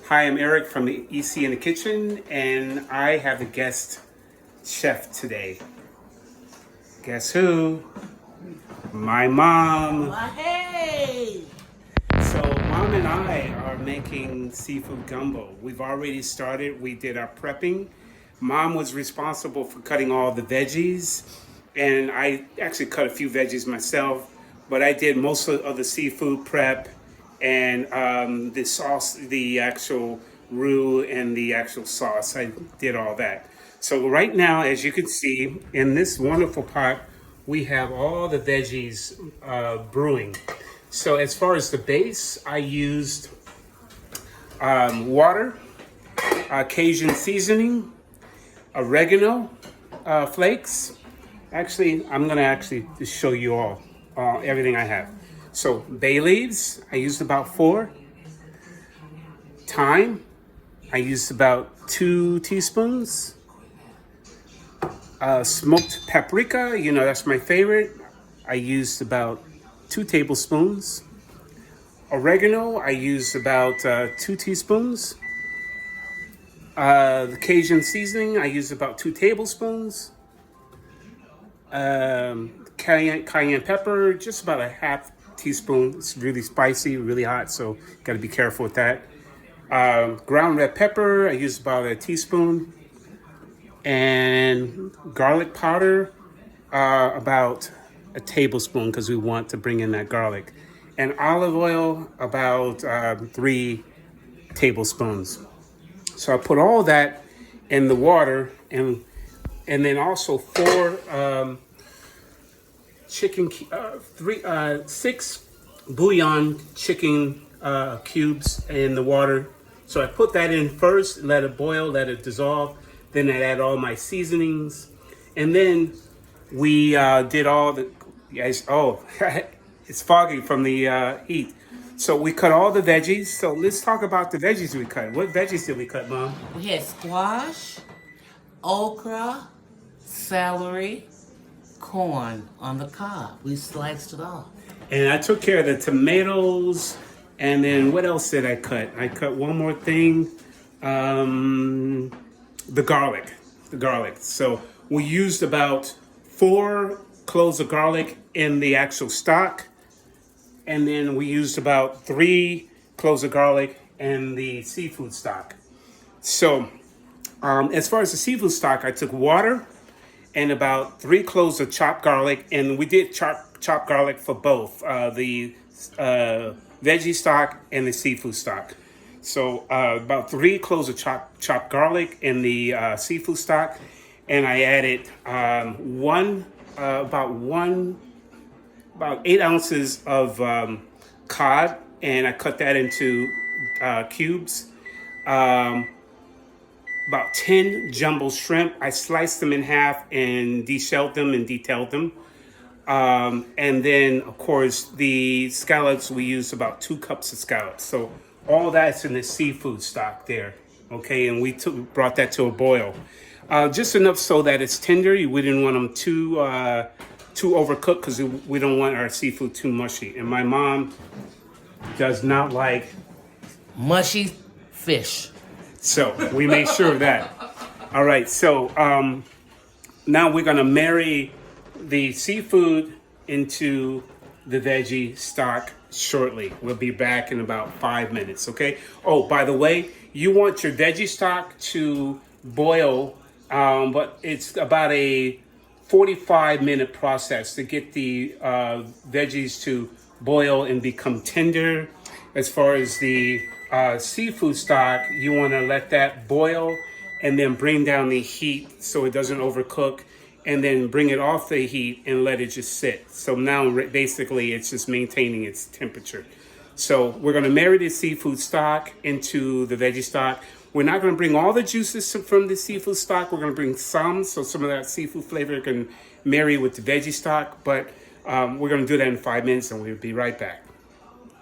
Hi, I'm Eric from the EC in the Kitchen, and I have a guest chef today. Guess who? My mom. Hey! So, mom and I are making seafood gumbo. We've already started. We did our prepping. Mom was responsible for cutting all the veggies, and I actually cut a few veggies myself, but I did most of the seafood prep and the sauce, the actual roux, and the actual sauce. I did all that. So, right now, as you can see, in this wonderful pot, we have all the veggies brewing. So as far as the base, I used water, Cajun seasoning, oregano flakes. Actually, I'm gonna just show you all everything I have. So bay leaves, I used about 4. Thyme, I used about 2 teaspoons. Smoked paprika, that's my favorite. I used about 2 tablespoons. Oregano, I used about 2 teaspoons. The Cajun seasoning, I used about 2 tablespoons. Cayenne pepper, just about a half teaspoon. It's really spicy, really hot, so got to be careful with that. Ground red pepper, I used about a teaspoon. And garlic powder, about a tablespoon because we want to bring in that garlic. And olive oil, about 3 tablespoons. So I put all that in the water, and then also 6 bouillon chicken cubes in the water. So I put that in first, let it boil, let it dissolve. Then I add all my seasonings, and then we did all the. Yes, oh, it's foggy from the heat. So we cut all the veggies. So let's talk about the veggies we cut. What veggies did we cut, Mom? We had squash, okra, celery, corn on the cob. We sliced it off. And I took care of the tomatoes, and then what else did I cut? I cut one more thing. The garlic. So we used about 4 cloves of garlic in the actual stock, and then we used about 3 cloves of garlic in the seafood stock. So as far as the seafood stock, I took water and about 3 cloves of chopped garlic, and we did chop garlic for both the veggie stock and the seafood stock. So about 3 cloves of chopped garlic in the seafood stock, and I added about 8 ounces of cod, and I cut that into cubes. About 10 jumbo shrimp. I sliced them in half and deshelled them and detailed them. And then, of course, the scallops, we used about 2 cups of scallops. So all that's in the seafood stock there, okay? And we brought that to a boil. Just enough so that it's tender. We didn't want them too overcooked because we don't want our seafood too mushy. And my mom does not like mushy fish. So we made sure of that. All right, so now we're gonna marry the seafood into the veggie stock shortly. We'll be back in about 5 minutes, okay? Oh, by the way, you want your veggie stock to boil, but it's about a 45-minute process to get the veggies to boil and become tender. As far as the seafood stock, you want to let that boil and then bring down the heat so it doesn't overcook, and then bring it off the heat and let it just sit. So now basically it's just maintaining its temperature. So we're going to marry the seafood stock into the veggie stock. We're not going to bring all the juices from the seafood stock. We're going to bring some, so some of that seafood flavor can marry with the veggie stock. But we're going to do that in 5 minutes, and we'll be right back.